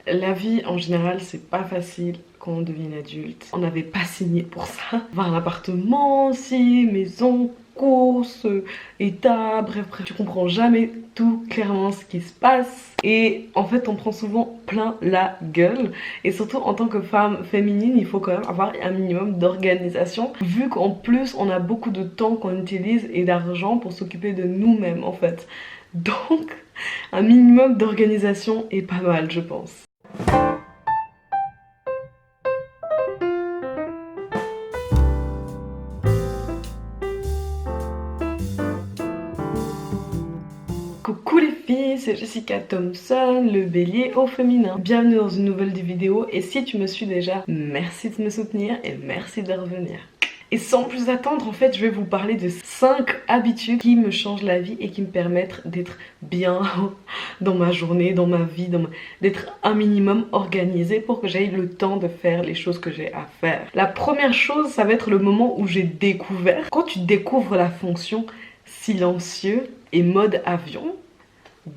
La vie en général c'est pas facile quand on devient adulte. On n'avait pas signé pour ça. Avoir un appartement aussi, maison, courses, état, bref, tu comprends jamais tout clairement ce qui se passe. Et en fait on prend souvent plein la gueule. Et surtout en tant que femme féminine, il faut quand même avoir un minimum d'organisation. Vu qu'en plus on a beaucoup de temps qu'on utilise et d'argent pour s'occuper de nous-mêmes en fait. Donc un minimum d'organisation est pas mal je pense. Coucou les filles, c'est Jessica Thompson, le bélier au féminin. Bienvenue dans une nouvelle vidéo et si tu me suis déjà, merci de me soutenir et merci de revenir. Et sans plus attendre, en fait, je vais vous parler de 5 habitudes qui me changent la vie et qui me permettent d'être bien dans ma journée, dans ma vie, d'être un minimum organisée pour que j'aie le temps de faire les choses que j'ai à faire. La première chose, ça va être le moment où j'ai découvert. Quand tu découvres la fonction silencieux et mode avion,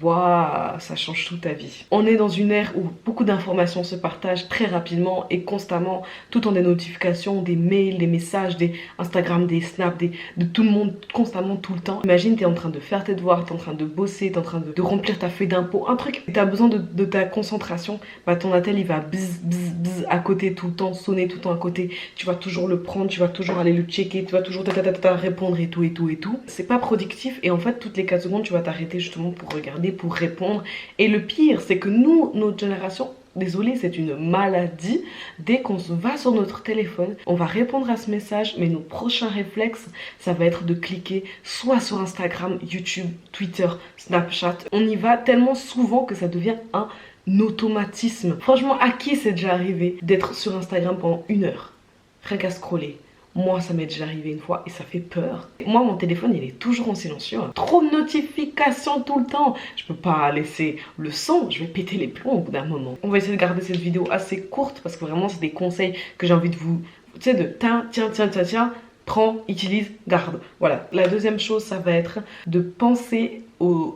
waouh, ça change toute ta vie. On est dans une ère où beaucoup d'informations se partagent très rapidement et constamment, tout en des notifications, des mails, des messages, des Instagram, des Snaps, de tout le monde, constamment, tout le temps. Imagine, tu es en train de faire tes devoirs, tu es en train de bosser, tu es en train de remplir ta feuille d'impôt, un truc, tu as besoin de ta concentration, bah ton attel il va bzz, bzz, bzz à côté tout le temps, sonner tout le temps à côté, tu vas toujours le prendre, tu vas toujours aller le checker, tu vas toujours répondre et tout et tout et tout. C'est pas productif et en fait toutes les 4 secondes tu vas t'arrêter justement pour regarder, pour répondre. Et le pire c'est que nous, notre génération, désolé, c'est une maladie. Dès qu'on va sur notre téléphone, on va répondre à ce message, mais nos prochains réflexes, ça va être de cliquer soit sur Instagram, YouTube, Twitter, Snapchat. On y va tellement souvent que ça devient un automatisme. Franchement, à qui c'est déjà arrivé d'être sur Instagram pendant 1 heure, rien qu'à scroller? Moi, ça m'est déjà arrivé une fois et ça fait peur. Moi, mon téléphone, il est toujours en silencieux. Trop de notifications tout le temps. Je peux pas laisser le son. Je vais péter les plombs au bout d'un moment. On va essayer de garder cette vidéo assez courte parce que vraiment, c'est des conseils que j'ai envie de vous... Tu sais, de tiens, prends, utilise, garde. Voilà. La deuxième chose, ça va être de penser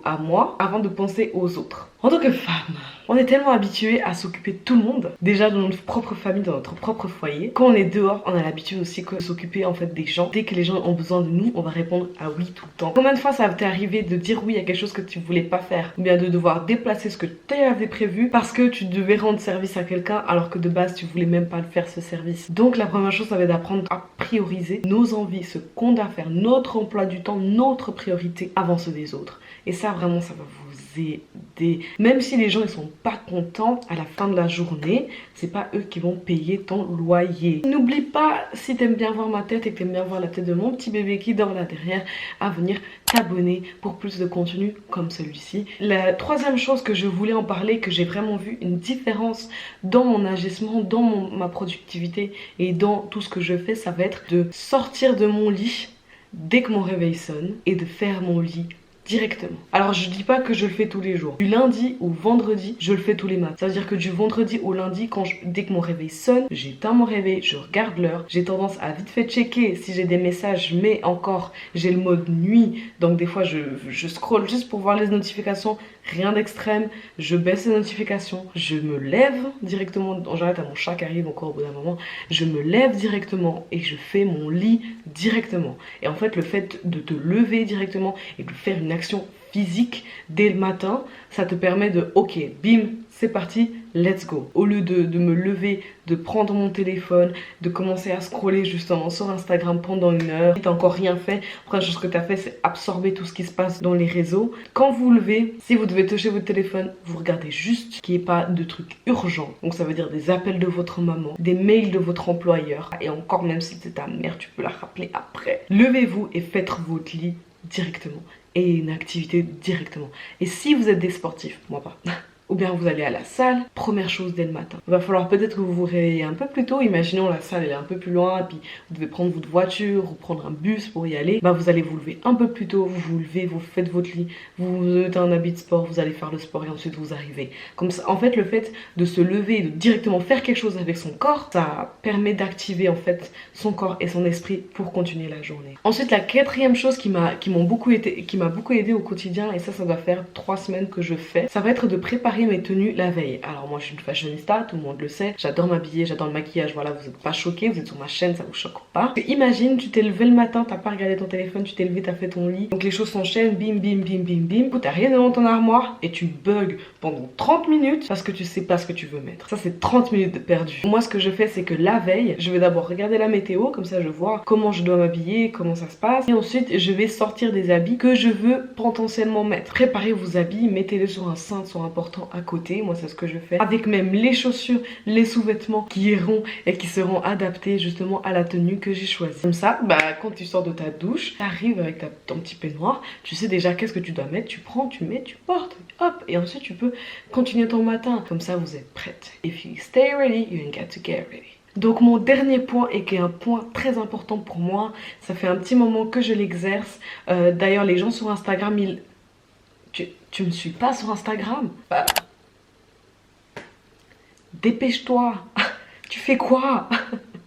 à moi avant de penser aux autres. En tant que femme, on est tellement habitué à s'occuper de tout le monde, déjà dans notre propre famille, dans notre propre foyer. Quand on est dehors, on a l'habitude aussi de s'occuper en fait des gens. Dès que les gens ont besoin de nous, on va répondre à oui tout le temps. Combien de fois ça t'est arrivé de dire oui à quelque chose que tu voulais pas faire, ou bien de devoir déplacer ce que tu avais prévu parce que tu devais rendre service à quelqu'un alors que de base tu voulais même pas le faire ce service. Donc la première chose, ça va être d'apprendre à prioriser nos envies, ce qu'on doit faire, notre emploi du temps, notre priorité avant ceux des autres. Et ça vraiment, ça va vous aider. Même si les gens ils sont pas contents à la fin de la journée, c'est pas eux qui vont payer ton loyer. N'oublie pas, si t'aimes bien voir ma tête et que t'aimes bien voir la tête de mon petit bébé qui dort là derrière, à venir t'abonner pour plus de contenu comme celui-ci. La troisième chose que je voulais en parler, que j'ai vraiment vu une différence dans mon agissement, dans ma productivité et dans tout ce que je fais, ça va être de sortir de mon lit dès que mon réveil sonne et de faire mon lit directement. Alors je dis pas que je le fais tous les jours. Du lundi au vendredi, je le fais tous les matins. Ça veut dire que du vendredi au lundi, dès que mon réveil sonne, j'éteins mon réveil, je regarde l'heure. J'ai tendance à vite fait checker si j'ai des messages, mais encore j'ai le mode nuit. Donc des fois je scrolle juste pour voir les notifications. Rien d'extrême. Je baisse les notifications. Je me lève directement. En général t'as mon chat qui arrive encore au bout d'un moment. Je me lève directement et je fais mon lit directement. Et en fait le fait de te lever directement et de faire une action physique dès le matin, ça te permet de ok, bim, c'est parti, let's go. Au lieu de me lever, de prendre mon téléphone, de commencer à scroller justement sur Instagram pendant 1 heure, t'as encore rien fait. La première chose que t'as fait, c'est absorber tout ce qui se passe dans les réseaux. Quand vous vous levez, si vous devez toucher votre téléphone, vous regardez juste qu'il n'y ait pas de trucs urgents. Donc ça veut dire des appels de votre maman, des mails de votre employeur. Et encore, même si c'est ta mère, tu peux la rappeler après. Levez-vous et faites votre lit directement. Et une activité directement. Et si vous êtes des sportifs, moi pas, ou bien vous allez à la salle, première chose dès le matin. Il va falloir peut-être que vous vous réveillez un peu plus tôt. Imaginons la salle elle est un peu plus loin, et puis vous devez prendre votre voiture ou prendre un bus pour y aller. Bah vous allez vous lever un peu plus tôt, vous vous levez, vous faites votre lit, vous mettez un habit de sport, vous allez faire le sport et ensuite vous arrivez. Comme ça, en fait le fait de se lever et de directement faire quelque chose avec son corps, ça permet d'activer en fait son corps et son esprit pour continuer la journée. Ensuite la quatrième chose qui m'a beaucoup aidé au quotidien, et ça doit faire 3 semaines que je fais, ça va être de préparer préparer mes tenues la veille. Alors moi je suis une fashionista, tout le monde le sait, j'adore m'habiller, j'adore le maquillage, voilà, vous n'êtes pas choqués, vous êtes sur ma chaîne, ça vous choque pas. Imagine, tu t'es levé le matin, t'as pas regardé ton téléphone, tu t'es levé, t'as fait ton lit, donc les choses s'enchaînent, bim bim bim bim bim, t'as rien devant ton armoire et tu bugs pendant 30 minutes parce que tu sais pas ce que tu veux mettre. Ça c'est 30 minutes de perdu. Moi ce que je fais c'est que la veille, je vais d'abord regarder la météo, comme ça je vois comment je dois m'habiller, comment ça se passe, et ensuite je vais sortir des habits que je veux potentiellement mettre. Préparez vos habits, mettez-les sur un cintre important à côté, moi c'est ce que je fais, avec même les chaussures, les sous-vêtements qui iront et qui seront adaptés justement à la tenue que j'ai choisie. Comme ça, bah quand tu sors de ta douche, tu arrives avec ton petit peignoir, tu sais déjà qu'est-ce que tu dois mettre, tu prends, tu mets, tu portes, hop, et ensuite tu peux continuer ton matin. Comme ça vous êtes prête. If you stay ready, you ain't got to get ready. Donc mon dernier point, et qui est un point très important pour moi, ça fait un petit moment que je l'exerce. D'ailleurs les gens sur Instagram, tu me suis pas sur Instagram? Bah, dépêche-toi. Tu fais quoi?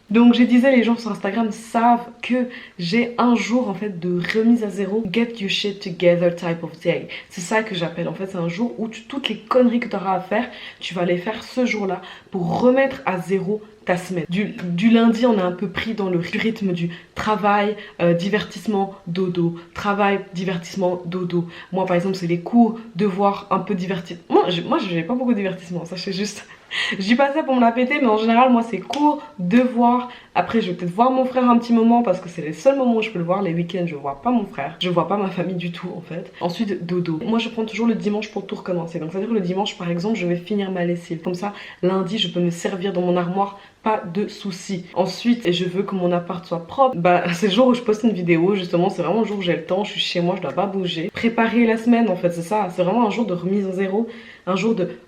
Donc je disais, les gens sur Instagram savent que j'ai un jour en fait de remise à zéro, get your shit together type of day. C'est ça que j'appelle en fait, c'est un jour où toutes les conneries que tu auras à faire, tu vas les faire ce jour-là pour remettre à zéro ta semaine. Du lundi, on est un peu pris dans le rythme du travail, divertissement, dodo. Travail, divertissement, dodo. Moi par exemple, c'est les cours, devoirs, un peu divertissement. Moi j'ai pas beaucoup de divertissement, ça c'est juste... Je dis pas ça pour me la péter, mais en général moi c'est cours, devoirs. Après je vais peut-être voir mon frère un petit moment parce que c'est les seuls moments où je peux le voir. Les week-ends je vois pas mon frère, je vois pas ma famille du tout en fait. Ensuite dodo. Moi je prends toujours le dimanche pour tout recommencer. Donc ça veut dire que le dimanche par exemple je vais finir ma lessive. Comme ça lundi je peux me servir dans mon armoire, pas de soucis. Ensuite je veux que mon appart soit propre. Bah c'est le jour où je poste une vidéo justement, c'est vraiment le jour où j'ai le temps, je suis chez moi, je dois pas bouger. Préparer la semaine en fait, c'est ça, c'est vraiment un jour de remise à zéro, un jour de...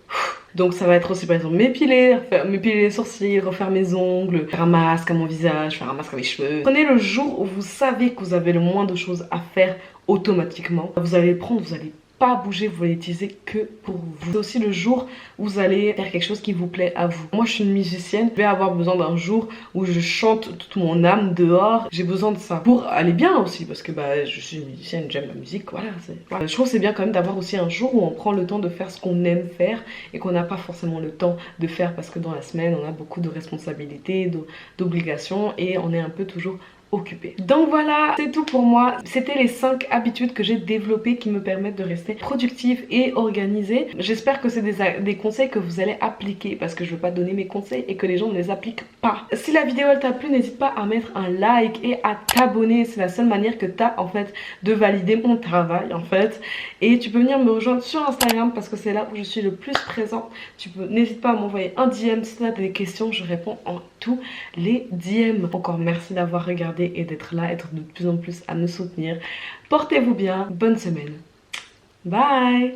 Donc ça va être aussi par exemple m'épiler les sourcils, refaire mes ongles, faire un masque à mon visage, faire un masque à mes cheveux. Prenez le jour où vous savez que vous avez le moins de choses à faire automatiquement. Vous allez le prendre, vous allez pas bouger, vous allez l'utiliser que pour vous. C'est aussi le jour où vous allez faire quelque chose qui vous plaît à vous. Moi je suis une musicienne, je vais avoir besoin d'un jour où je chante toute mon âme dehors. J'ai besoin de ça pour aller bien aussi parce que bah je suis une musicienne, j'aime la musique, voilà. Je trouve que c'est bien quand même d'avoir aussi un jour où on prend le temps de faire ce qu'on aime faire et qu'on n'a pas forcément le temps de faire parce que dans la semaine on a beaucoup de responsabilités, d'obligations et on est un peu toujours occupée. Donc voilà, c'est tout pour moi. C'était les 5 habitudes que j'ai développées qui me permettent de rester productive et organisée. J'espère que c'est des conseils que vous allez appliquer parce que je veux pas donner mes conseils et que les gens ne les appliquent pas. Si la vidéo elle t'a plu, n'hésite pas à mettre un like et à t'abonner. C'est la seule manière que tu as en fait de valider mon travail en fait. Et tu peux venir me rejoindre sur Instagram parce que c'est là où je suis le plus présent. N'hésite pas à m'envoyer un DM si tu as des questions, je réponds en tous les DM. Encore merci d'avoir regardé et d'être là, être de plus en plus à me soutenir. Portez-vous bien, bonne semaine. Bye.